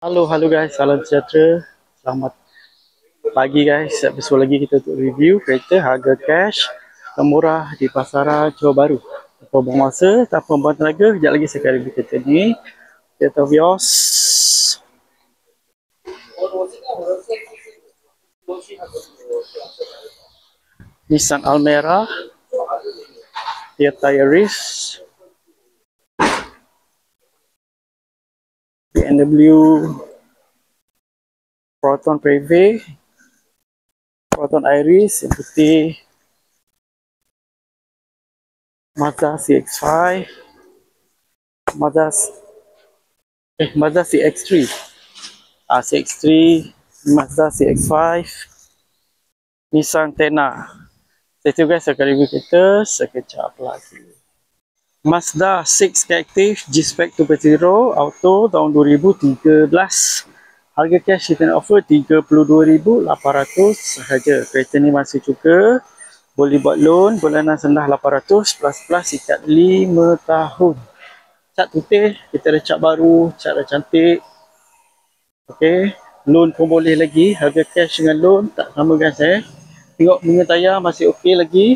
Halo guys, salam sejahtera. Selamat pagi guys. Besok lagi kita untuk review kereta harga cash termurah di pasaran Johor Bahru. Tanpa buang masa, tanpa buang tenaga, kejap lagi saya akan review kereta ni. Kereta Vios. Nissan Almera. Toyota Yaris. BMW Proton Preve, Proton Iris yang putih, Mazda CX-5, Mazda CX-3, CX-3, Mazda CX-5, Nissan Terna. Stay guys, saya akan review kereta sekejap lagi. Mazda 6 Active G-Spec 2.0 Auto tahun 2013. Harga cash kita nak offer 32,800 sahaja. Kereta ni masih juga boleh buat loan, bulanan sendah 800 plus ikat 5 tahun. Cat putih, kita ada cat baru, cat dah cantik. Okey, loan pun boleh lagi. Harga cash dengan loan tak sama guys Tengok bunga tayar masih okey lagi.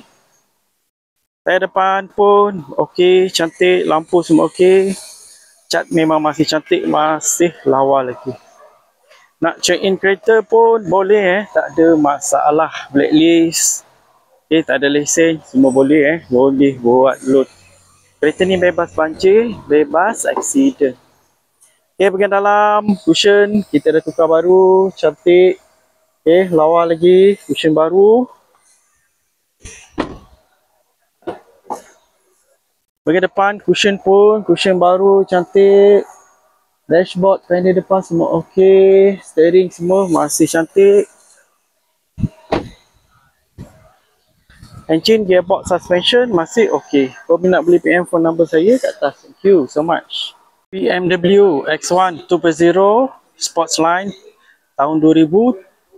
Tayar depan pun okey, cantik, lampu semua okey. Cat memang masih cantik, masih lawa lagi. Nak check in kereta pun boleh tak ada masalah. Blacklist, tak ada lesen, semua boleh boleh buat load. Kereta ni bebas banjir, bebas accident. Bahagian dalam cushion kita dah tukar baru, cantik. Lawa lagi, cushion baru. Bahagian depan cushion pun cushion baru, cantik. Dashboard, panel depan semua okey. Steering semua masih cantik. Engine, gearbox, suspension masih okey. Kalau nak beli PM, phone number saya kat atas. Thank you so much. BMW X1 2.0 Sportsline tahun 2017.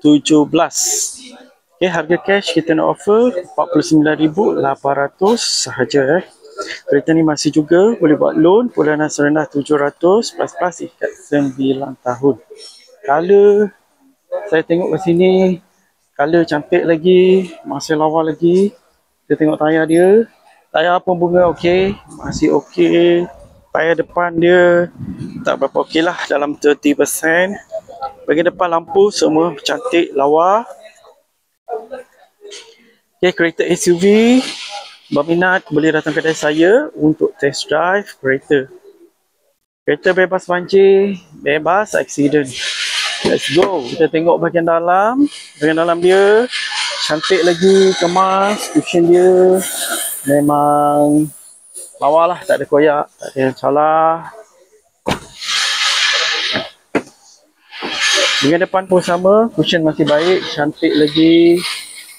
Harga cash kita nak offer 49,800 sahaja Kereta ni masih juga boleh buat loan, bulanan serendah 700 plus ikat 9 tahun. Color, saya tengok kat sini, color cantik lagi, masih lawa lagi. Kita tengok tayar dia. Tayar pun bunga okey, masih okey. Tayar depan dia tak berapa okey lah, dalam 30%. Bahagian depan lampu semua cantik, lawa. Kereta SUV. Berminat boleh datang kedai saya untuk test drive kereta. Kereta bebas banjir, bebas accident. Let's go. Kita tengok bahagian dalam. Bahagian dalam dia cantik lagi, kemas. Cushion dia memang lawa lah, tak ada koyak, tak ada yang salah. Bahagian depan pun sama, cushion masih baik, cantik lagi.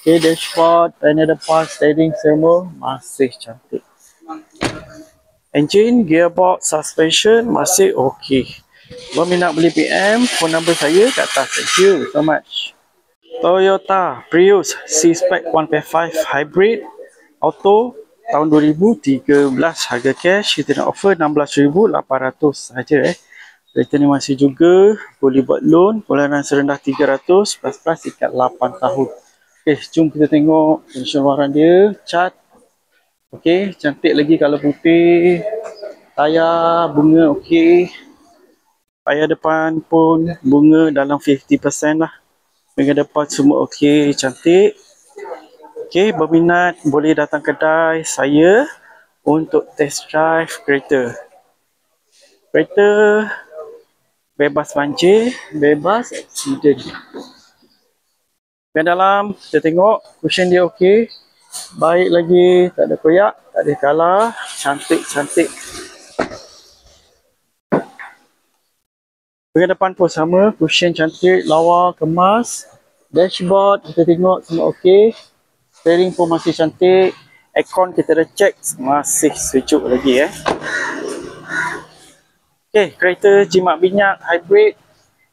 Dashboard, panel depan, steering semua masih cantik. Engine, gearbox, suspension masih okey. Berminat beli PM, phone number saya kat atas. Thank you so much. Toyota Prius C-Spec 1.5 Hybrid Auto tahun 2013. Harga cash kita nak offer 16,800 sahaja Kereta ni masih juga boleh buat loan, bulanan serendah 300 plus ikat 8 tahun. Jom kita tengok condition luaran dia. Cat okey, cantik lagi, kalau putih. Tayar bunga okey. Tayar depan pun bunga dalam 50% lah. Bahagian depan semua okey, cantik. Okey, berminat boleh datang kedai saya untuk test drive kereta. Kereta bebas banjir, bebas accident. Dan dalam kita tengok cushion dia okey, baik lagi, tak ada koyak, tak ada kalah, cantik. Bahagian depan pun sama, cushion cantik, lawa, kemas. Dashboard kita tengok semua okey. Steering pun masih cantik. Aircon kita dah check, masih sejuk lagi Okey, kereta jimat minyak hybrid.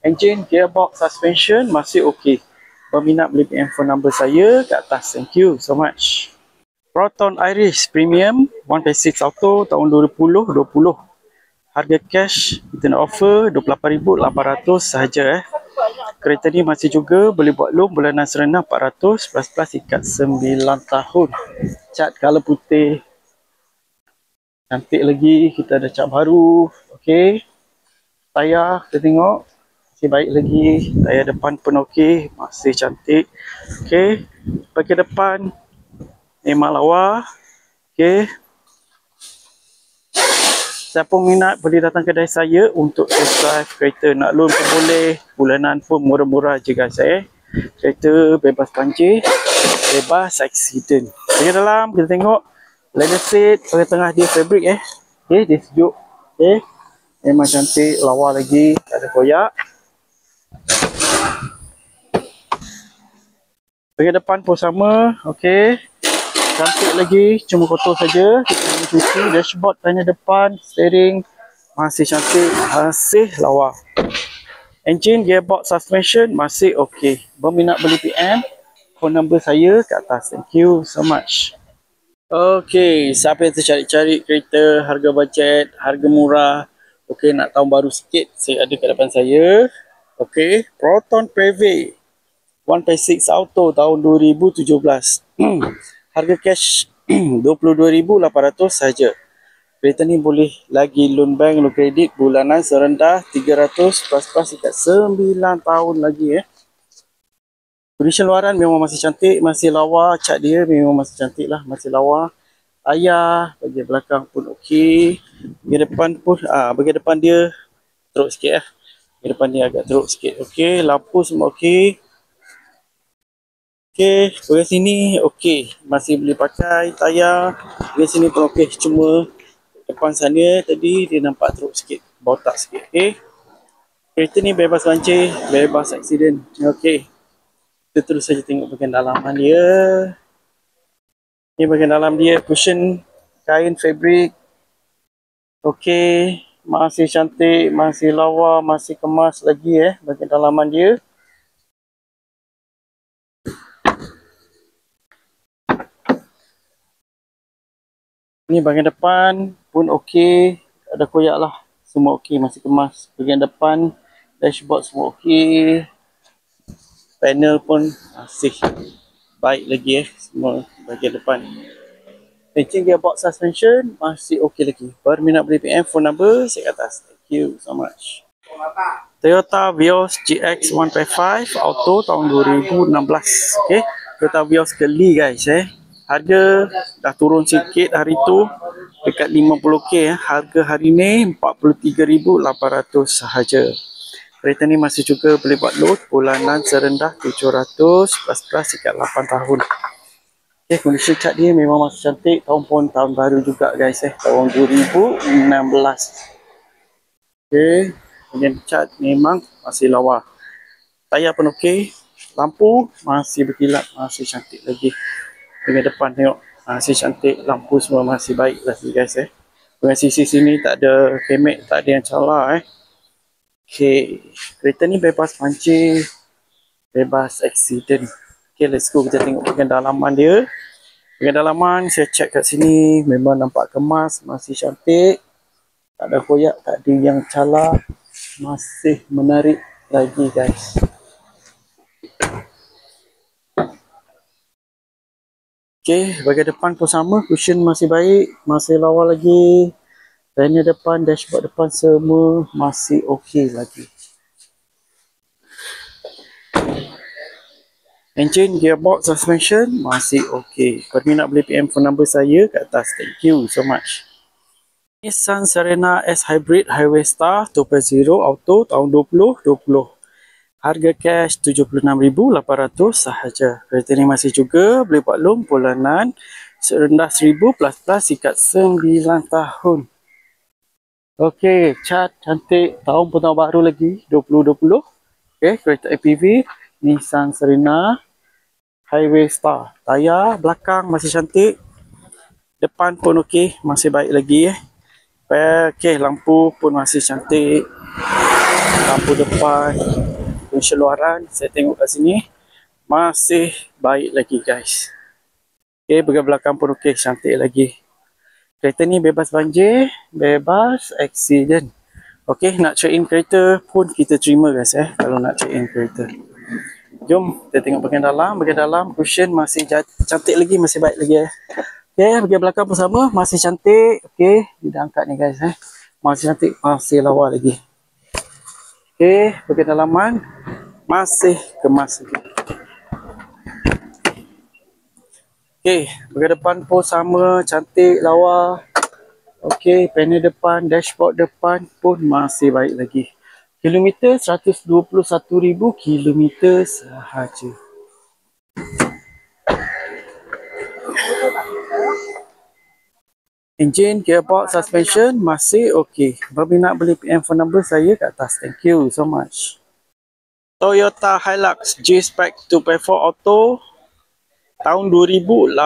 Engine, gearbox, suspension masih okey. Berminat beli PM, phone number saya kat atas. Thank you so much. Proton Iris Premium 1.6 Auto tahun 2020. Harga cash kita nak offer 28,800 sahaja Kereta ni masih juga boleh buat loan bulanan serendah 400 plus ikat 9 tahun. Cat color putih. Cantik lagi, kita ada cat baru. Okey. Tayar kita tengok masih baik lagi. Tayar depan pun okey, masih cantik. Okey. Bahagian depan memang lawa. Okey. Siapa minat boleh datang kedai saya untuk test drive kereta. Nak loan pun boleh, bulanan pun murah-murah je guys Kereta bebas pancing, bebas accident. Bahagian dalam kita tengok leather seat, bahagian tengah dia fabric Okey, dia sejuk. Okey. Memang cantik, lawa lagi, tak ada koyak. Bahagian depan pun sama, okey. Cantik lagi, cuma kotor saja. Kita boleh cuci. Dashboard tanya depan, steering masih cantik, masih lawa. Engine, gearbox, suspension masih okey. Berminat beli PM, phone number saya kat atas. Thank you so much. Okey, siapa yang tercari-cari kereta harga bajet, harga murah, okey, nak tahun baru sikit, saya ada kat depan saya. Okey, Proton Preve 1.6 auto tahun 2017. Harga cash 22,800 saja. Kereta ni boleh lagi loan bank, loan kredit bulanan serendah 300 plus ikat 9 tahun lagi Condition luaran memang masih cantik, masih lawa. Cat dia memang masih cantik lah, masih lawa. Tayar bahagian belakang pun okey. Bahagian depan pun bahagian depan dia teruk sikit Bahagian depan dia agak teruk sikit. Okey, lampu semua okey. Okey, bahagian sini okey, masih boleh pakai tayar. Bahagian sini pun okey, cuma depan sana tadi dia nampak teruk sikit, botak sikit. Okey. Kereta ni bebas pancing, bebas accident. Okey. Kita terus saja tengok bahagian dalaman dia. Ni bahagian dalam dia, cushion kain fabric. Okey, masih cantik, masih lawa, masih kemas lagi bahagian dalaman dia. Ni bahagian depan pun okey, tak ada koyak lah. Semua okey, masih kemas. Bahagian depan, dashboard semua okey. Panel pun masih baik lagi semua bahagian depan. Engine, gearbox, suspension masih okey lagi. Berminat beli PM, phone number saya kat atas. Thank you so much. Toyota Vios GX 1.5 auto tahun 2016. Okey, Toyota Vios Keli guys Harga dah turun sikit hari tu dekat 50k Harga hari ni 43,800 sahaja. Kereta ni masih juga boleh buat loan bulanan serendah 700 plus ikat 8 tahun. Okey, kondisi cat dia memang masih cantik. Tahun pun tahun baru juga guys tahun 2016. Okey, bahagian cat memang masih lawa. Tayar pun okey. Lampu masih berkilat, masih cantik lagi. Bahagian depan tengok masih cantik, lampu semua masih baik lagi guys Bahagian sisi sini tak ada kemek, tak ada yang cala Okey, kereta ni bebas pancing, bebas accident. Okey, let's go kita tengok bahagian dalaman dia. Bahagian dalaman saya check kat sini memang nampak kemas, masih cantik. Tak ada koyak, tak ada yang cala, masih menarik lagi guys. Okey, bahagian depan pun sama, cushion masih baik, masih lawa lagi. Panel depan, dashboard depan semua masih okey lagi. Engine, gearbox, suspension masih okey. Berminat beli PM, phone number saya kat atas. Thank you so much. Nissan Serena S Hybrid Highway Star 2.0 auto tahun 2020. Harga cash 76,800 sahaja. Kereta ni masih juga boleh buat loan bulanan serendah 1,000 plus ikat 9 tahun. Okey, cat cantik, tahun pun tahun baru lagi 2020. Okey, kereta APV Nissan Serena Highway Star. Tayar belakang masih cantik. Depan pun okey, masih baik lagi Okey, lampu pun masih cantik. Lampu depan, kunci luaran saya tengok kat sini masih baik lagi guys. Okey, bahagian belakang pun okey, cantik lagi. Kereta ni bebas banjir, bebas accident. Okey, nak check in kereta pun kita terima guys kalau nak check in kereta. Jom kita tengok bahagian dalam. Bahagian dalam cushion masih cantik lagi, masih baik lagi Okey, bahagian belakang pun sama, masih cantik. Okey, dia dah angkat ni guys Masih cantik, masih lawa lagi. Okey, bahagian dalaman masih kemas lagi. Okey, bahagian depan pun sama, cantik, lawa. Okey, panel depan, dashboard depan pun masih baik lagi. Kilometer 121,000 kilometer sahaja. Enjin, gearbox, suspension masih okey. Bagi nak beli PM phone number saya kat atas. Thank you so much. Toyota Hilux J-Spec 2.4 Auto tahun 2018.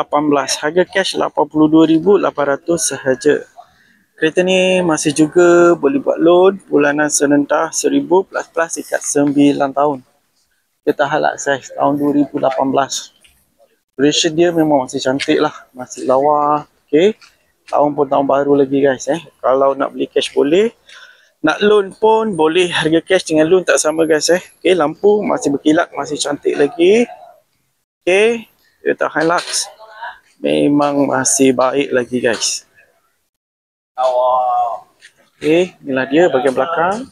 Harga cash 82,800 sahaja. Kereta ni masih juga boleh buat loan bulanan serendah 1,000 plus ikat 9 tahun. Kereta Hilux tahun 2018. Condition dia memang masih cantik lah, masih lawa. Okey. Tahun pun tahun baru lagi guys Kalau nak beli cash boleh. Nak loan pun boleh. Harga cash dengan loan tak sama guys Okey, lampu masih berkilat, masih cantik lagi. Okey, Toyota Hilux memang masih baik lagi guys. Okey, inilah dia bahagian belakang.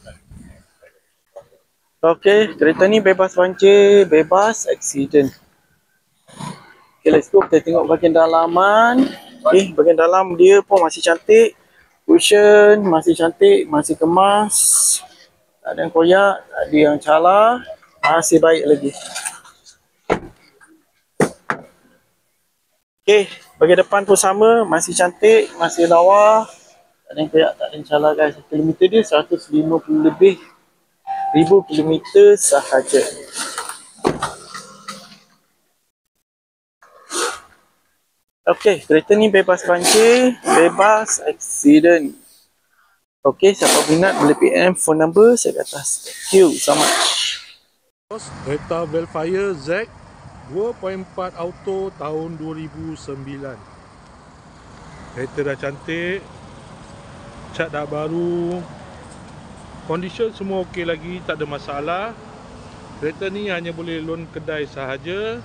Okey, kereta ni bebas banjir, bebas accident. Okey, let's go. Kita tengok bahagian dalaman. Okey, bahagian dalam dia pun masih cantik. Cushion masih cantik, masih kemas. Tak ada yang koyak, tak ada yang calar. Masih baik lagi. Okey, bahagian depan pun sama, masih cantik, masih lawa. Tak ada yang koyak, tak ada yang calar guys. Kilometer dia 150 lebih 1,000 kilometer sahaja. Okey, kereta ni bebas banjir, bebas accident. Okey, siapa minat boleh PM phone number saya kat atas. Thank you so much. Toyota Velfire Z 2.4 Auto tahun 2009. Kereta dah cantik, cat dah baru, condition semua okey lagi, tak ada masalah. Kereta ni hanya boleh loan kedai sahaja.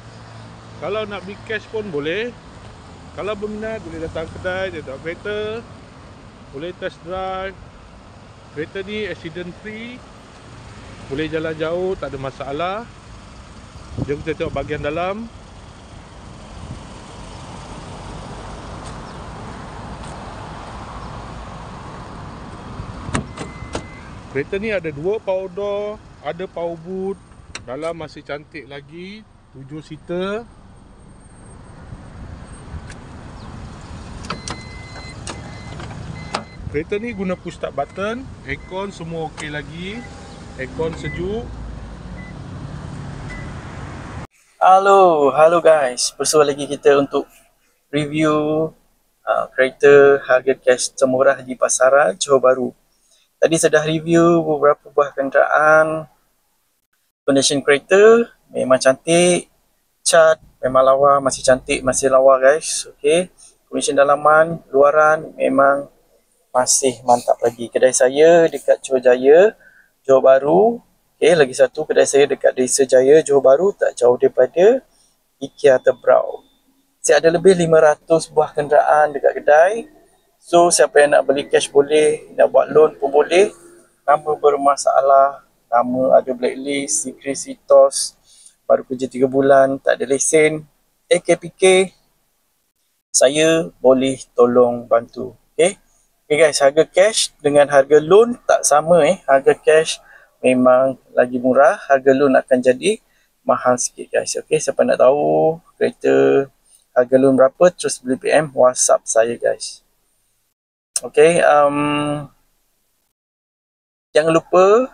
Kalau nak beli cash pun boleh. Kalau berminat boleh datang kedai, tengok kereta, boleh test drive. Kereta ni accident free, boleh jalan jauh, tak ada masalah. Jom kita tengok bahagian dalam. Kereta ni ada 2 power door, ada power boot. Dalam masih cantik lagi, 7 seater. Kereta ni guna push start button. Aircon semua okey lagi. Aircon sejuk. Halo guys. Bersua lagi kita untuk review kereta harga cash termurah di pasaran Johor Bahru. Tadi saya dah review beberapa buah kenderaan. Condition kereta memang cantik. Cat memang lawa, masih cantik, masih lawa guys. Okey. Condition dalaman, luaran memang masih mantap lagi. Kedai saya dekat Johor Jaya, Johor Bahru. Okey, lagi satu kedai saya dekat Desa Jaya, Johor Bahru, tak jauh daripada IKEA Tebrau. Saya ada lebih 500 buah kenderaan dekat kedai. So, siapa yang nak beli cash boleh, nak buat loan pun boleh. Nama bermasalah, nama ada blacklist, secret sitos, baru kerja 3 bulan, tak ada lesen, AKPK, saya boleh tolong bantu. Okey. Okay guys, harga cash dengan harga loan tak sama Harga cash memang lagi murah, harga loan akan jadi mahal sikit guys. Okey, siapa nak tahu kereta harga loan berapa, terus beli PM WhatsApp saya guys. Okey, jangan lupa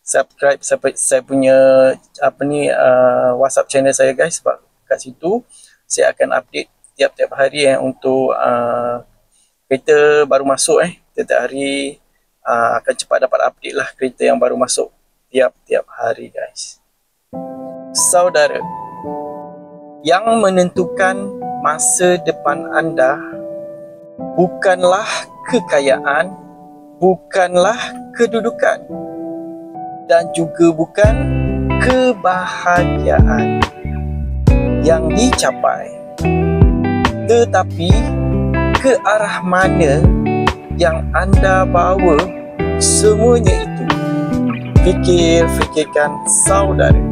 subscribe saya punya WhatsApp channel saya guys, sebab kat situ saya akan update tiap-tiap hari untuk kereta baru masuk tiap-tiap hari akan cepat dapat update lah kereta yang baru masuk tiap-tiap hari guys. Saudara, yang menentukan masa depan anda bukanlah kekayaan, bukanlah kedudukan, dan juga bukan kebahagiaan yang dicapai, tetapi ke arah mana yang anda bawa semuanya itu. Fikirkan saudara.